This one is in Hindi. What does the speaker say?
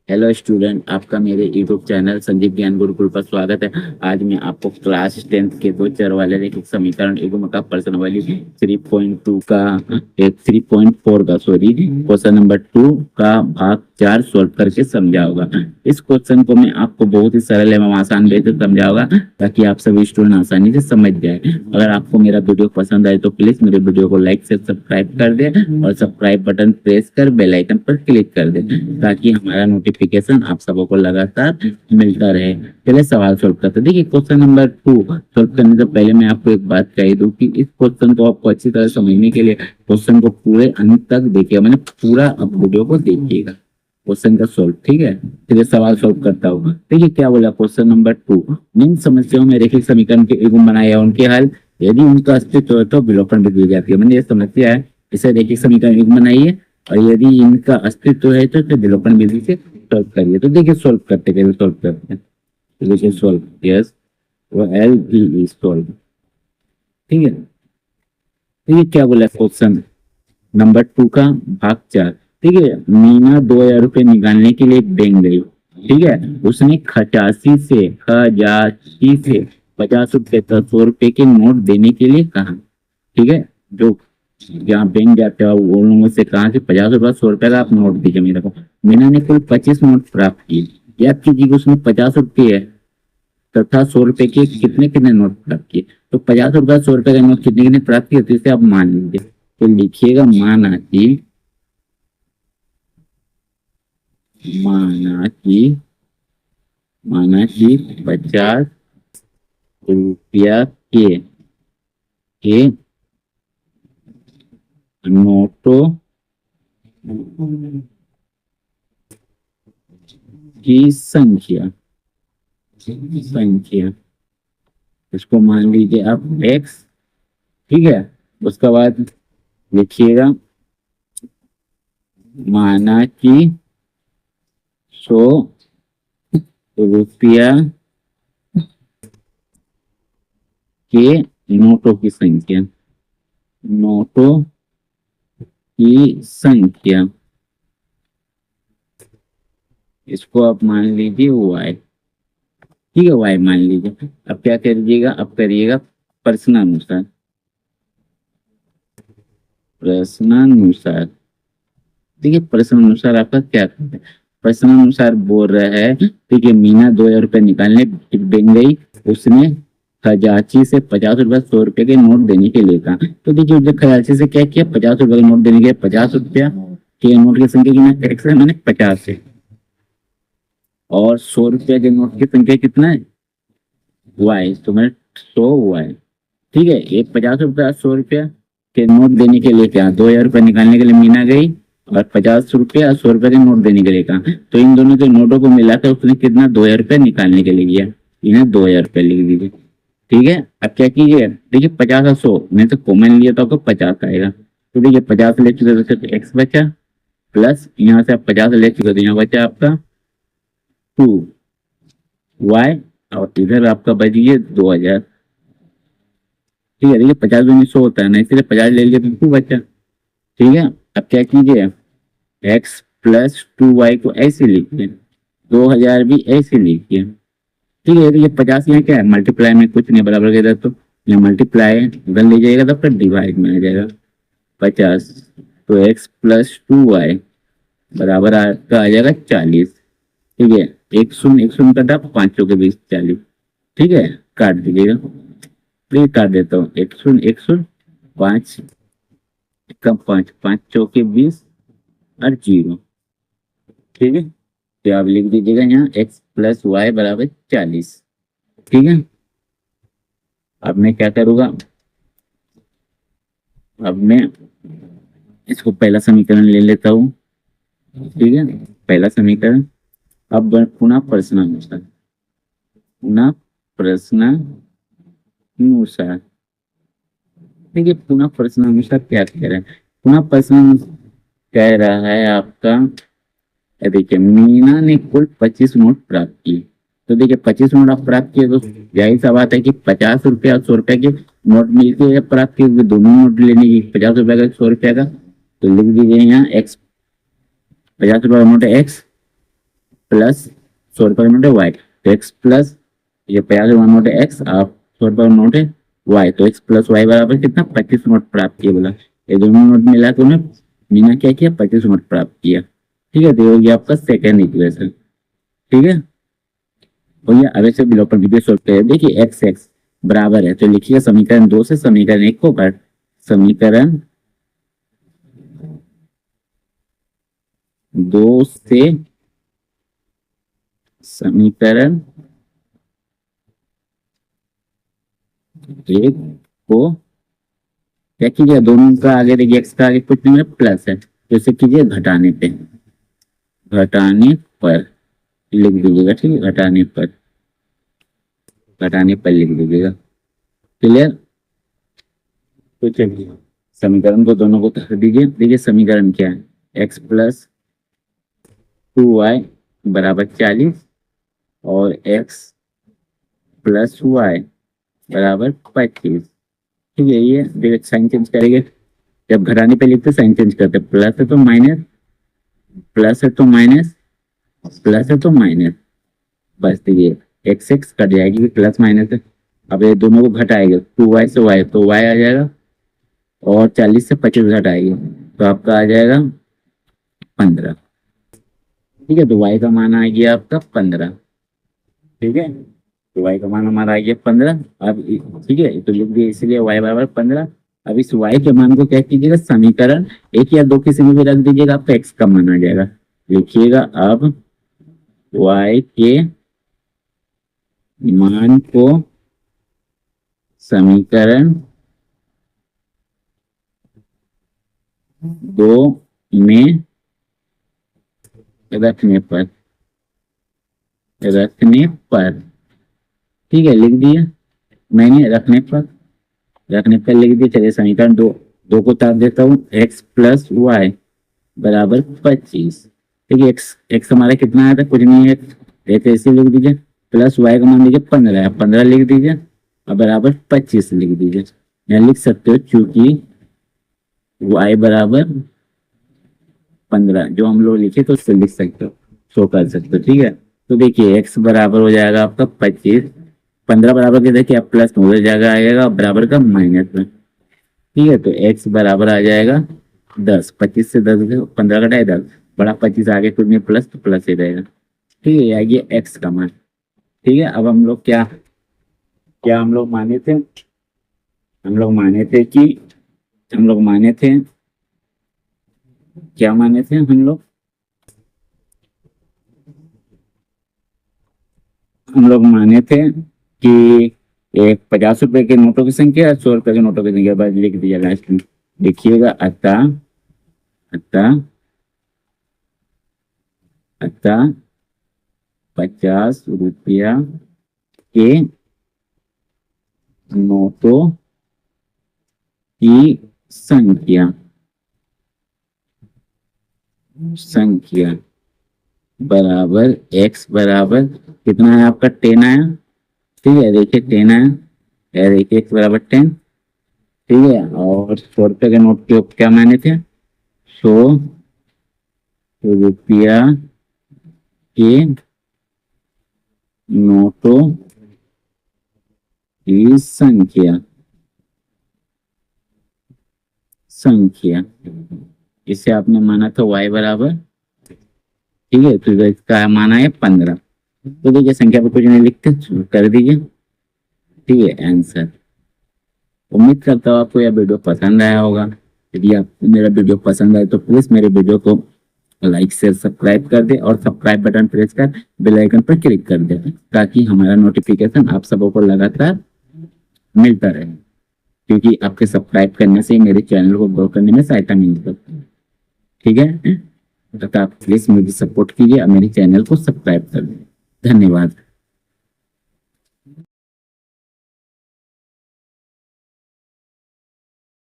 हेलो स्टूडेंट, आपका मेरे यूट्यूब चैनल संजीव ज्ञान गुरुकुल पर स्वागत है। आज मैं आपको क्लास 10th के दो चर वाले रैखिक समीकरण एवं का प्रश्नावली 3.2 का 3.4 का क्वेश्चन नंबर 2 का भाग 4 सोल्व करके समझाऊंगा। इस क्वेश्चन को मैं आपको बहुत ही सरल एवं आसान वे से समझाऊंगा ताकि आप सभी स्टूडेंट आसानी से समझ जाए। अगर आपको मेरा वीडियो पसंद आए तो प्लीज मेरे वीडियो को लाइक से सब्सक्राइब कर दे और सब्सक्राइब बटन प्रेस कर बेल आइकन पर क्लिक कर दे ताकि हमारा नोटिफिकेशन आप सबको लगातार मिलता रहे। चलिए सवाल सोल्व करते हैं। देखिए क्वेश्चन नंबर 2 सोल्व करने से पहले मैं आपको एक बात कह दूं कि इस क्वेश्चन को आपको अच्छी तरह समझने के लिए क्वेश्चन को पूरे अंत तक देखिए, मैंने पूरा आप वीडियो को देखिएगा क्वेश्चन का सोल्व। ठीक है, चलिए सवाल सोल्व करता हूँ। देखिए क्या बोला क्वेश्चन नंबर 2, निम्न समस्याओं में रैखिक समीकरण के युग्म बनाए या उनके हल यदि उनका अस्तित्व है तो विलोपन विधि दी जाती है। मैंने ये समस्या है, इसे रैखिक समीकरण युग्म बनाइए और यदि इनका अस्तित्व है तो विलोपन विधि से सॉल्व करिए। तो देखिए सॉल्व करते कैसे सॉल्व करते हैं। तो देखिए सॉल्व, यस वो एल बी सॉल्व। ठीक है, तो ये क्या बोला क्वेश्चन नंबर 2 का भाग 4। ठीक है, मीना 2,000 रुपये निकालने के लिए बैंक गई। ठीक है, उसने खचासी से 50 रुपये तक 100 रुपये के नोट देने के लिए कहा। ठीक है, जो जहाँ बैंक जाते हो वो लोगों से कहा कि 50 रुपये 100 रुपये का आप नोट दीजिए मेरे को। मीना ने कुल 25 नोट प्राप्त किए। याद कीजिए उसने 50 रुपये तथा 100 रुपये के कितने कितने नोट प्राप्त किए। तो 50 रुपये 100 रुपये का नोट कितने कितने प्राप्त किए तो इसे आप मान लीजिए। तो लिखिएगा माना कि 50 रुपया के नोटों की संख्या इसको मान लीजिए आप x। ठीक है, उसके बाद लिखिएगा माना कि 100 रुपया के नोटों की संख्या इसको आप मान लीजिए y। ठीक है, y मान लीजिए। अब क्या करिएगा, अब करिएगा प्रश्नानुसार। देखिए प्रश्नानुसार आपका क्या करता है। प्रश्नानुसार बोल रहा है देखिए मीना 2,000 रुपये निकालने बैंक गई। उसने खजांची से 50 रुपये 100 रुपये के नोट देने के लिए कहा। तो देखिए उसने खजांची से क्या किया, 50 रुपये के नोट देने के 50 रुपया के नोट की संख्या कितना x है, मैंने 50 है। और 100 रुपये के नोट की संख्या कितना है y, तो मैंने 100y। ठीक है, ये 50 रुपया 100 रुपया के नोट देने के लिए क्या 2,000 रुपये निकालने के लिए मीना गई और 50 रुपया 100 रुपये के नोट देने के लिए कहा। तो इन दोनों के नोटों को मिलाकर उसने कितना 2,000 रुपये निकालने के लिए किया। इन्हें 2,000 रुपये लिख दीजिए। ठीक है, अब क्या कीजिए, देखिए 50 और 100 में से कॉमन लिया तो आपको 50 आएगा। तो देखिए 50 ले चुके तो x बचा, प्लस यहाँ से आप 50 ले चुके तो यहाँ बचा आपका 2y और इधर आपका बच गया 2,000। ठीक है, देखिए 50 दूनी 100 होता है ना, इसलिए 50 ले लिया तो 2 बचा। ठीक है, अब क्या कीजिए x प्लस 2y को ऐसे लिखिए, 2,000 भी ऐसे लिखिए। ठीक है, ये 50 यहाँ क्या है मल्टीप्लाई में कुछ नहीं बराबर के तो यहाँ मल्टीप्लाई उधर ले जाएगा तो फिर डिवाइड में आ जाएगा 50। तो x प्लस 2y बराबर आपका आ जाएगा 40। ठीक है, एक शून्य कटा 5 के 20 40। ठीक है, काट दीजिएगा। तो काट देता हूँ 1 5 कम 5 5 चौके 20 और 0। ठीक है, तो आप लिख दीजिएगा यहाँ x प्लस वाई बराबर 40। ठीक है, अब मैं क्या करूँगा, अब मैं इसको पहला समीकरण ले लेता हूँ। ठीक है, पहला समीकरण। अब पुनः प्रश्नानुसार देखिए पुनः प्रश्नानुसार क्या कह रहा है। पुनः प्रश्न कह रहा है आपका, देखिए मीना ने कुल 25 नोट प्राप्त किए। तो देखिए 25 नोट आप प्राप्त किए तो यही सा बात है कि 50 रुपया और 100 रुपया के नोट मिलते हैं प्राप्त किए, दोनों नोट लेने की 50 रुपया का 100 रुपया का। तो लिख दीजिए यहाँ x, 50 रुपया का नोट है x प्लस 100 नोट है वाई, तो एक्स प्लस ये 50 नोट है एक्स, आप 100 नोट है वाई, तो एक्स प्लस वाई बराबर कितना 25 नोट प्राप्त किया बोला। ये दोनों नोट मिला के उन्हें मीना क्या किया 25 नोट प्राप्त किया। ठीक है, तो ये हो गया आपका सेकेंड इक्वेशन। ठीक है, और ये अब से बिलो पर वीडियो सॉल्व करें। देखिए एक्स एक्स बराबर है, तो लिखिए समीकरण 2 से समीकरण 1 को घट, समीकरण 2 से समीकरण 1 को क्या कीजिए, दोनों का आगे देखिए एक्स का आगे कुछ नहीं है प्लस है, तो इसे कीजिए घटाने पे, घटाने पर लिख दीजिएगा। ठीक है, घटाने पर, घटाने पर लिख दीजिएगा। क्लियर, तो चलिए समीकरण को दोनों को कर दीजिए। देखिए समीकरण क्या है, एक्स प्लस 2y बराबर 40 और एक्स प्लस वाई बराबर 25। ठीक है, ये देखिए साइन चेंज करेंगे, जब घटाने पे लिखते साइन चेंज करते, प्लस है तो माइनस, प्लस है तो माइनस, प्लस है तो माइनस, बस देखिए एक्स एक्स कट जाएगी, प्लस माइनस है। अब ये दोनों को घटाएंगे, 2y से y तो y आ जाएगा, और 40 से 25 घटाएंगे तो आपका आ जाएगा 15। ठीक है, तो y का मान आ गया आपका 15। ठीक है, तो y का मान हमारा आ गया 15। अब ठीक है, तो लिख दिए इसलिए y बराबर 15। अब इस y के मान को क्या कीजिएगा, समीकरण 1 या 2 किसी में भी रख दीजिएगा, आपका x का मान आ जाएगा। लिखिएगा अब y के मान को समीकरण 2 में रखने पर, रखने पर, ठीक है लिख दिया मैंने, रखने पर, रखने पर लिख दिया। चलिए समीकरण 2 को ताप देता हूँ, एक्स प्लस वाई बराबर 25। ठीक है, एक्स एक्स हमारा कितना आया था, कुछ नहीं है, एक ऐसे लिख दीजिए, प्लस वाई का मान लीजिए 15 है, 15 लिख दीजिए और बराबर 25 लिख दीजिए। यहाँ लिख सकते हो चूंकि y बराबर 15 जो हम लोग लिखे तो उससे लिख सकते हो, शो कर सकते हो। ठीक है, तो देखिए x बराबर हो जाएगा आपका 25, 15 बराबर के देखिए आप प्लस में उधर जाएगा आएगा बराबर का माइनस में। ठीक है, तो x बराबर आ जाएगा 10, 25 से 10 15 घटाए 10, बड़ा 25 आगे कुछ नहीं, प्लस तो प्लस ही रहेगा। ठीक है, ये x का मान। ठीक है, अब हम लोग क्या क्या हम लोग माने थे, हम लोग माने थे कि हम लोग माने थे, क्या माने थे हम लोग माने थे कि एक 50 रुपए के नोटों की संख्या 100 रुपए के नोटों की संख्या, बस लिख दिया लास्ट में। लिखिएगा अतः अतः अतः 50 रुपया के नोटों की संख्या बराबर x बराबर कितना है आपका 10 आया। ठीक है, देखिए 10 आया, देखिए x बराबर 10। ठीक है, और 100 रुपये के नोट के क्या माने थे, 100 रुपया के नोटों की संख्या इसे आपने माना था y बराबर। ठीक है, तो इसका माना है 15। तो देखिए संख्या पे कुछ नहीं लिखते, कर दीजिए। ठीक है, आंसर। उम्मीद करता हूँ आपको यह वीडियो पसंद आया होगा। यदि आपको मेरा वीडियो पसंद आए तो प्लीज मेरे वीडियो को लाइक शेयर सब्सक्राइब कर दे और सब्सक्राइब बटन प्रेस कर बेल आइकन पर क्लिक कर दे, ताकि हमारा नोटिफिकेशन आप सबों को लगातार मिलता रहे, क्योंकि आपके सब्सक्राइब करने से मेरे चैनल को ग्रो करने में सहायता मिल सकती है। ठीक है, तो आप प्लीज मुझे सपोर्ट कीजिए और मेरे चैनल को सब्सक्राइब कर दें। धन्यवाद।